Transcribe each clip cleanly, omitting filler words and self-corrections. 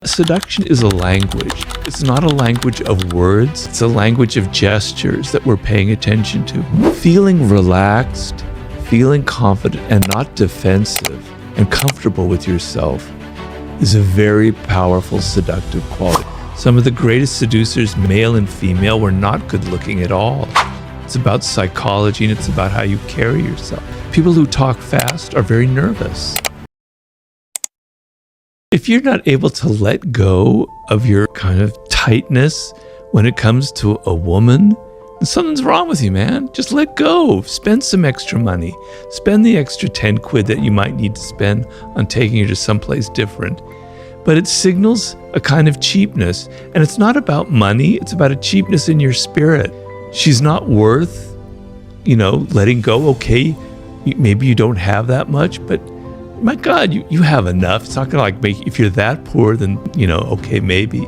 Seduction is a language. It's not a language of words. It's a language of gestures that we're paying attention to. Feeling relaxed, feeling confident and not defensive and comfortable with yourself is a very powerful seductive quality. Some of the greatest seducers, male and female, were not good looking at all. It's about psychology and it's about how you carry yourself. People who talk fast are very nervous. If you're not able to let go of your kind of tightness when it comes to a woman, then something's wrong with you, man. Just let go. Spend some extra money. Spend the extra 10 quid that you might need to spend on taking her to someplace different. But it signals a kind of cheapness. And it's not about money. It's about a cheapness in your spirit. She's not worth, letting go. Okay, maybe you don't have that much, but my God, you have enough. It's not gonna make, if you're that poor, then, okay, maybe,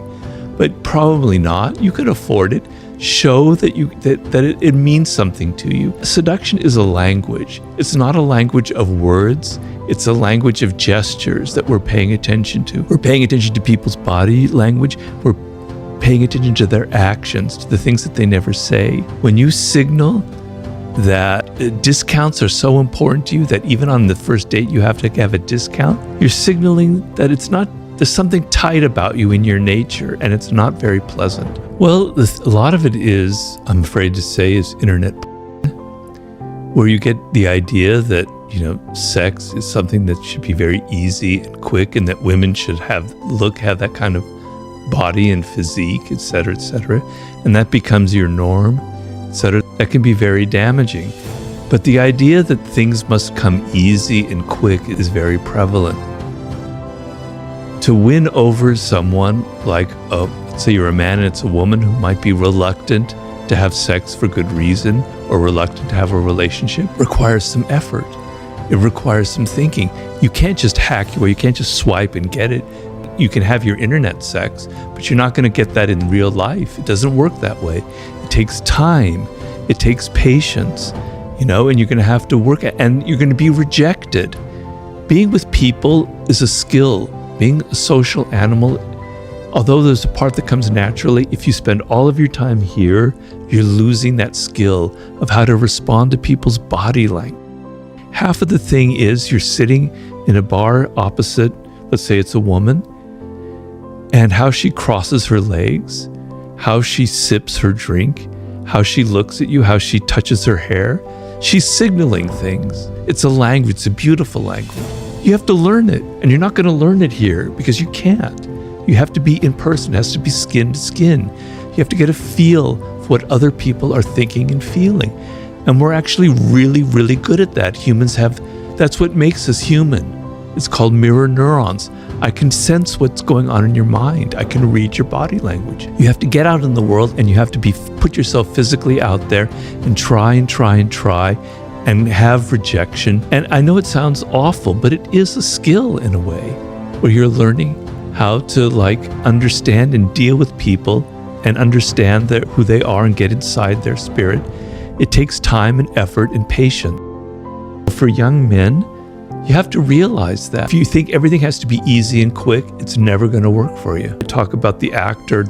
but probably not. You can afford it. Show that it means something to you. Seduction is a language. It's not a language of words. It's a language of gestures that we're paying attention to. We're paying attention to people's body language. We're paying attention to their actions, to the things that they never say. When you signal that discounts are so important to you that even on the first date you have to have a discount, you're signaling that there's something tight about you in your nature and it's not very pleasant. Well, a lot of it is, I'm afraid to say, is internet, where you get the idea that, sex is something that should be very easy and quick and that women should have that kind of body and physique, etc., etc., and that becomes your norm, etc. That can be very damaging. But the idea that things must come easy and quick is very prevalent. To win over someone like, let's say you're a man and it's a woman who might be reluctant to have sex for good reason or reluctant to have a relationship, requires some effort. It requires some thinking. You can't just hack your way. You can't just swipe and get it. You can have your internet sex, but you're not going to get that in real life. It doesn't work that way. It takes time. It takes patience, and you're going to have to work at, and you're going to be rejected. Being with people is a skill. Being a social animal, although there's a part that comes naturally, if you spend all of your time here, you're losing that skill of how to respond to people's body language. Half of the thing is you're sitting in a bar opposite, let's say it's a woman, and how she crosses her legs, how she sips her drink, how she looks at you, how she touches her hair. She's signaling things. It's a language. It's a beautiful language. You have to learn it, and you're not going to learn it here because you can't. You have to be in person. It has to be skin to skin. You have to get a feel for what other people are thinking and feeling. And we're actually really, really good at that. Humans that's what makes us human. It's called mirror neurons. I can sense what's going on in your mind. I can read your body language. You have to get out in the world and you have to put yourself physically out there and try and have rejection. And I know it sounds awful, but it is a skill in a way where you're learning how to understand and deal with people and understand who they are and get inside their spirit. It takes time and effort and patience. For young men, you have to realize that if you think everything has to be easy and quick, it's never going to work for you. I talk about the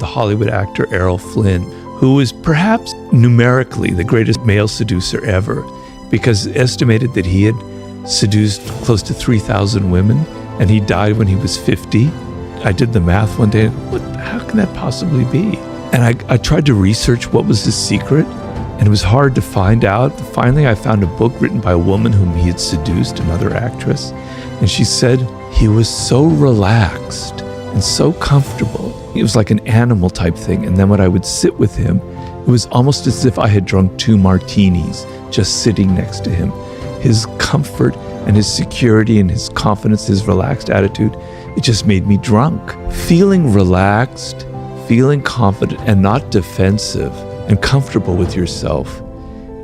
Hollywood actor Errol Flynn, who is perhaps numerically the greatest male seducer ever, because it's estimated that he had seduced close to 3,000 women, and he died when he was 50. I did the math one day. How can that possibly be? And I tried to research what was his secret, and it was hard to find out. Finally, I found a book written by a woman whom he had seduced, another actress, and she said he was so relaxed and so comfortable. It was like an animal type thing. And then when I would sit with him, it was almost as if I had drunk 2 martinis just sitting next to him. His comfort and his security and his confidence, his relaxed attitude, it just made me drunk. Feeling relaxed, feeling confident and not defensive and comfortable with yourself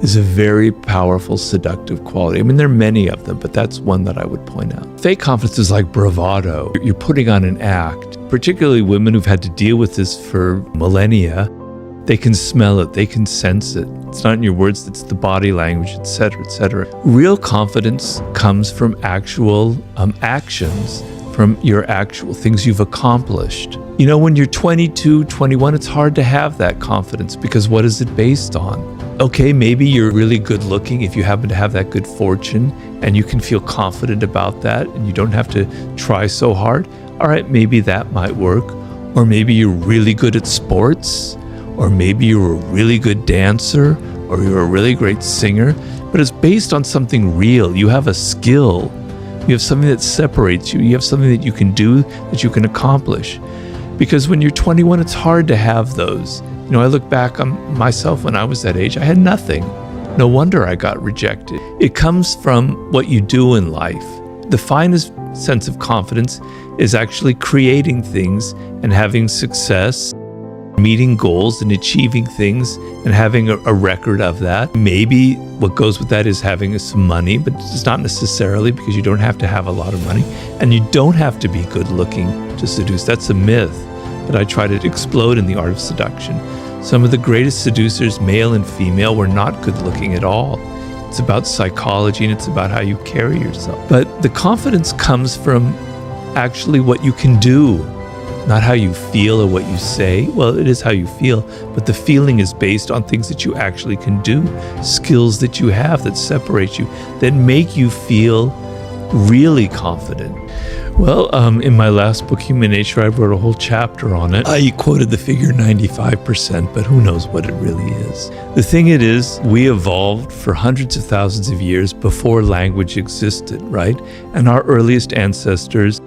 is a very powerful seductive quality. I mean, there are many of them, but that's one that I would point out. Fake confidence is like bravado. You're putting on an act. Particularly women who've had to deal with this for millennia, they can smell it, they can sense it. It's not in your words, it's the body language, etc., etc. Real confidence comes from actual actions from your actual things you've accomplished. You know, when you're 22, 21, it's hard to have that confidence because what is it based on? Okay, maybe you're really good looking if you happen to have that good fortune and you can feel confident about that and you don't have to try so hard. All right, maybe that might work. Or maybe you're really good at sports, or maybe you're a really good dancer, or you're a really great singer, but it's based on something real. You have a skill. You have something that separates you. You have something that you can do, that you can accomplish. Because when you're 21, it's hard to have those. You know, I look back on myself when I was that age, I had nothing. No wonder I got rejected. It comes from what you do in life. The finest sense of confidence is actually creating things and having success, meeting goals and achieving things and having a record of that. Maybe what goes with that is having some money, but it's not necessarily, because you don't have to have a lot of money and you don't have to be good looking to seduce. That's a myth that I try to explode in The Art of Seduction. Some of the greatest seducers, male and female, were not good looking at all. It's about psychology and it's about how you carry yourself. But the confidence comes from actually what you can do, not how you feel or what you say. Well, it is how you feel, but the feeling is based on things that you actually can do, skills that you have that separate you, that make you feel really confident. Well, in my last book, Human Nature, I wrote a whole chapter on it. I quoted the figure 95%, but who knows what it really is. The thing it is, we evolved for hundreds of thousands of years before language existed, right? And our earliest ancestors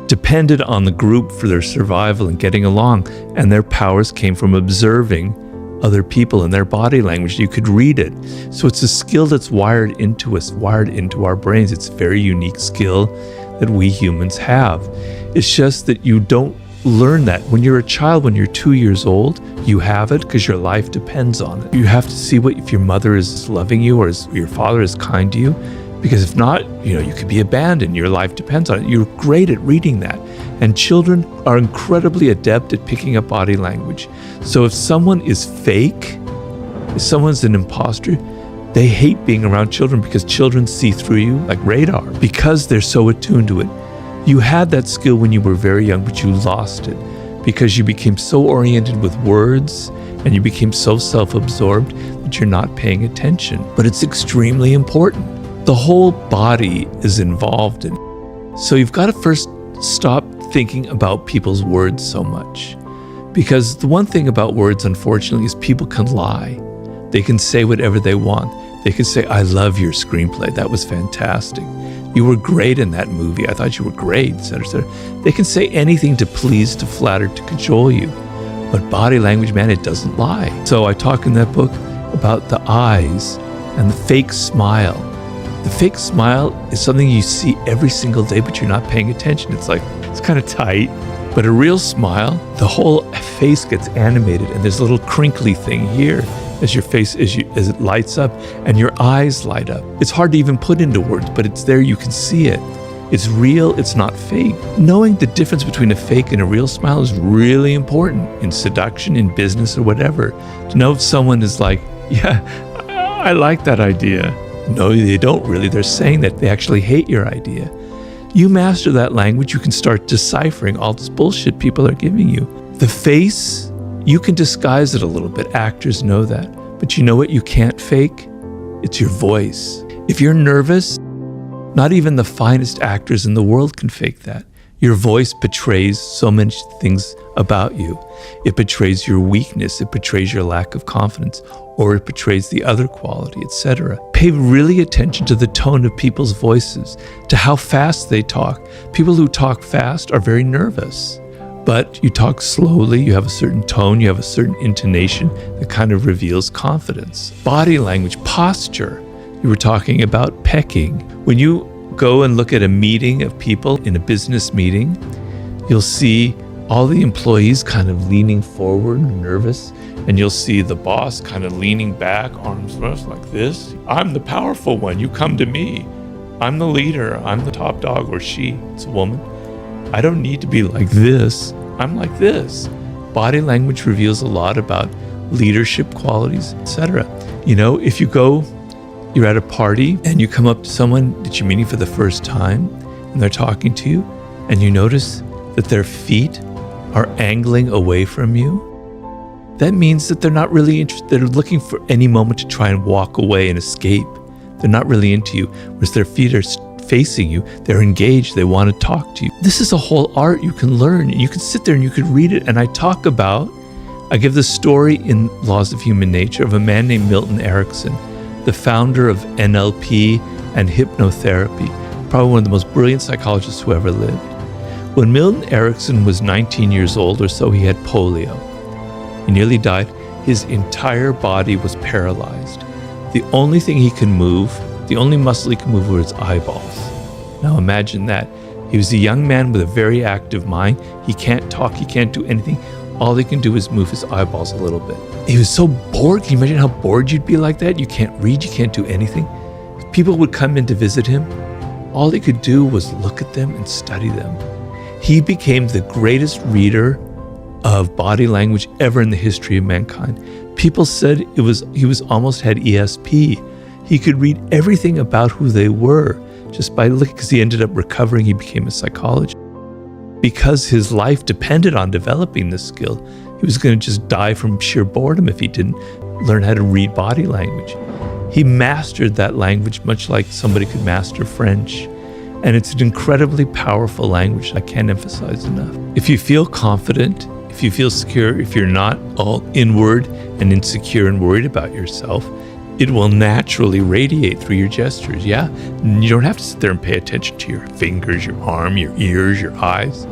depended on the group for their survival and getting along, and their powers came from observing other people and their body language. You could read it. So it's a skill that's wired into us, wired into our brains. It's a very unique skill that we humans have. It's just that you don't learn that. When you're a child, when you're 2 years old, you have it because your life depends on it. You have to see if your mother is loving you or your father is kind to you, because if not, you could be abandoned. Your life depends on it. You're great at reading that. And children are incredibly adept at picking up body language. So if someone is fake, if someone's an imposter, they hate being around children because children see through you like radar because they're so attuned to it. You had that skill when you were very young, but you lost it because you became so oriented with words and you became so self-absorbed that you're not paying attention. But it's extremely important. The whole body is involved in it. So you've got to first stop thinking about people's words so much. Because the one thing about words, unfortunately, is people can lie. They can say whatever they want. They can say, I love your screenplay. That was fantastic. You were great in that movie. I thought you were great, etc., etc. They can say anything to please, to flatter, to cajole you. But body language, man, it doesn't lie. So I talk in that book about the eyes and the fake smile. The fake smile is something you see every single day, but you're not paying attention. It's kind of tight. But a real smile, the whole face gets animated, and there's a little crinkly thing here as your face, as it lights up, and your eyes light up. It's hard to even put into words, but it's there, you can see it. It's real, it's not fake. Knowing the difference between a fake and a real smile is really important in seduction, in business, or whatever. To know if someone is like, yeah, I like that idea. No, they don't really. They're saying that they actually hate your idea. You master that language, you can start deciphering all this bullshit people are giving you. The face, you can disguise it a little bit. Actors know that. But you know what you can't fake? It's your voice. If you're nervous, not even the finest actors in the world can fake that. Your voice betrays so many things about you. It betrays your weakness, it betrays your lack of confidence, or it betrays the other quality, etc. Pay really attention to the tone of people's voices, to how fast they talk. People who talk fast are very nervous, but you talk slowly, you have a certain tone, you have a certain intonation that kind of reveals confidence. Body language, posture. You were talking about pecking. When you go and look at a meeting of people in a business meeting, you'll see all the employees kind of leaning forward, nervous, and you'll see the boss kind of leaning back, arms crossed like this. I'm the powerful one, you come to me. I'm the leader, I'm the top dog, or she, it's a woman. I don't need to be like this, I'm like this. Body language reveals a lot about leadership qualities, etc. If you're at a party and you come up to someone that you're meeting for the first time and they're talking to you, and you notice that their feet are angling away from you, that means that they're not really interested. They're looking for any moment to try and walk away and escape. They're not really into you. Whereas their feet are facing you, they're engaged, they want to talk to you. This is a whole art you can learn. You can sit there and you can read it. And I give the story in Laws of Human Nature of a man named Milton Erickson, the founder of NLP and hypnotherapy, probably one of the most brilliant psychologists who ever lived. When Milton Erickson was 19 years old or so, he had polio. He nearly died. His entire body was paralyzed. The only thing he can move, the only muscle he can move were his eyeballs. Now imagine that. He was a young man with a very active mind. He can't talk, he can't do anything. All he can do is move his eyeballs a little bit. He was so bored. Can you imagine how bored you'd be like that? You can't read, you can't do anything. People would come in to visit him. All he could do was look at them and study them. He became the greatest reader of body language ever in the history of mankind. People said he was almost had ESP. He could read everything about who they were just by looking, because he ended up recovering. He became a psychologist. Because his life depended on developing this skill, he was going to just die from sheer boredom if he didn't learn how to read body language. He mastered that language much like somebody could master French. And it's an incredibly powerful language I can't emphasize enough. If you feel confident, if you feel secure, if you're not all inward and insecure and worried about yourself, it will naturally radiate through your gestures. Yeah, you don't have to sit there and pay attention to your fingers, your arm, your ears, your eyes.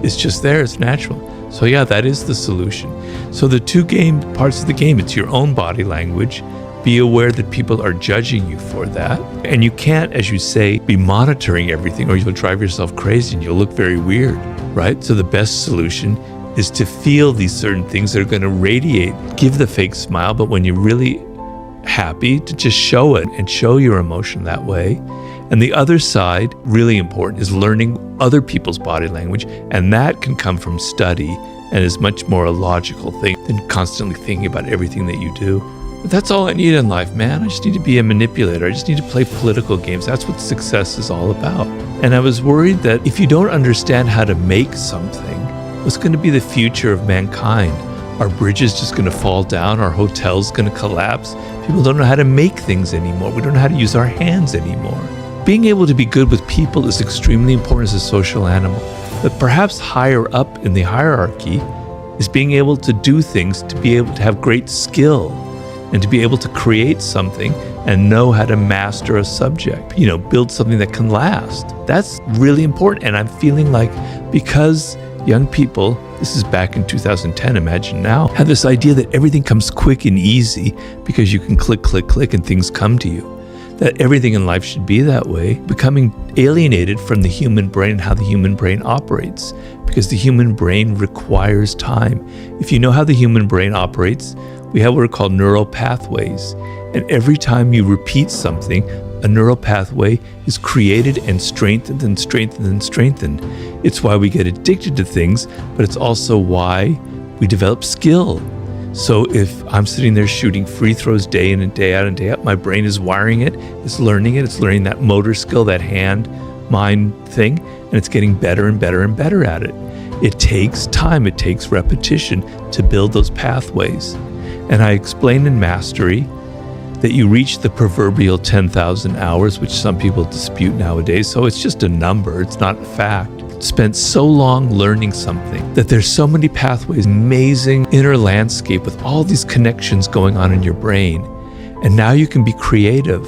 It's just there, it's natural. So yeah, that is the solution. So the two parts of the game, it's your own body language. Be aware that people are judging you for that. And you can't, as you say, be monitoring everything or you'll drive yourself crazy and you'll look very weird, right? So the best solution is to feel these certain things that are going to radiate. Give the fake smile, but when you're really happy, to just show it and show your emotion that way. And the other side, really important, is learning other people's body language. And that can come from study and is much more a logical thing than constantly thinking about everything that you do. But that's all I need in life, man. I just need to be a manipulator. I just need to play political games. That's what success is all about. And I was worried that if you don't understand how to make something, what's going to be the future of mankind? Are bridges just going to fall down? Are hotels going to collapse? People don't know how to make things anymore. We don't know how to use our hands anymore. Being able to be good with people is extremely important as a social animal. But perhaps higher up in the hierarchy is being able to do things, to be able to have great skill, and to be able to create something and know how to master a subject, build something that can last. That's really important. And I'm feeling like because young people, this is back in 2010, imagine now, have this idea that everything comes quick and easy because you can click, click, click and things come to you. That everything in life should be that way, becoming alienated from the human brain and how the human brain operates, because the human brain requires time. If you know how the human brain operates, we have what are called neural pathways. And every time you repeat something, a neural pathway is created and strengthened and strengthened and strengthened. It's why we get addicted to things, but it's also why we develop skill. So if I'm sitting there shooting free throws day in and day out and day out, my brain is wiring it, it's learning that motor skill, that hand-mind thing, and it's getting better and better and better at it. It takes time, it takes repetition to build those pathways. And I explain in Mastery that you reach the proverbial 10,000 hours, which some people dispute nowadays. So it's just a number, it's not a fact. Spent so long learning something that there's so many pathways, amazing inner landscape with all these connections going on in your brain. And now you can be creative.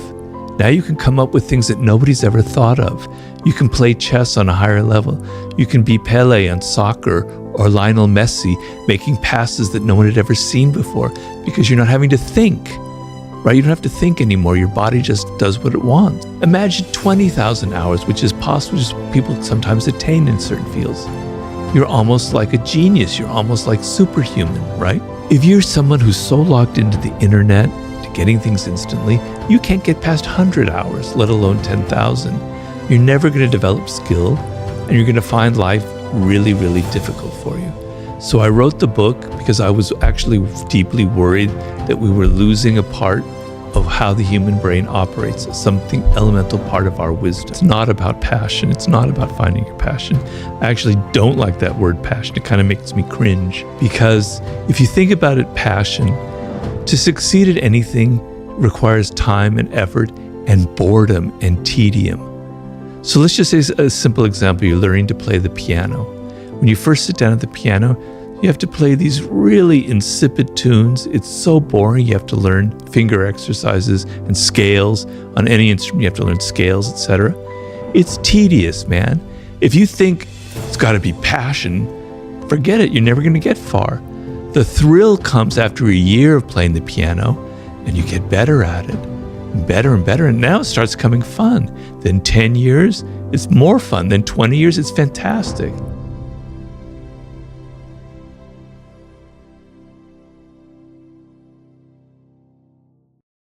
Now you can come up with things that nobody's ever thought of. You can play chess on a higher level. You can be Pele on soccer or Lionel Messi making passes that no one had ever seen before because you're not having to think, right? You don't have to think anymore. Your body just does what it wants. Imagine 20,000 hours, which is possible, just people sometimes attain in certain fields. You're almost like a genius. You're almost like superhuman, right? If you're someone who's so logged into the internet, to getting things instantly, you can't get past 100 hours, let alone 10,000. You're never going to develop skill, and you're going to find life really, really difficult for you. So I wrote the book because I was actually deeply worried that we were losing a part of of how the human brain operates, something elemental part of our wisdom. It's not about passion. It's not about finding your passion. I actually don't like that word passion. It kind of makes me cringe, because if you think about it, passion, to succeed at anything requires time and effort and boredom and tedium. So let's just say a simple example. You're learning to play the piano. When you first sit down at the piano, you have to play these really insipid tunes. It's so boring. You have to learn finger exercises and scales. On any instrument, you have to learn scales, etc. It's tedious, man. If you think it's got to be passion, forget it. You're never going to get far. The thrill comes after a year of playing the piano, and you get better at it. Better and better, and now it starts becoming fun. Then 10 years, it's more fun. Then 20 years, it's fantastic.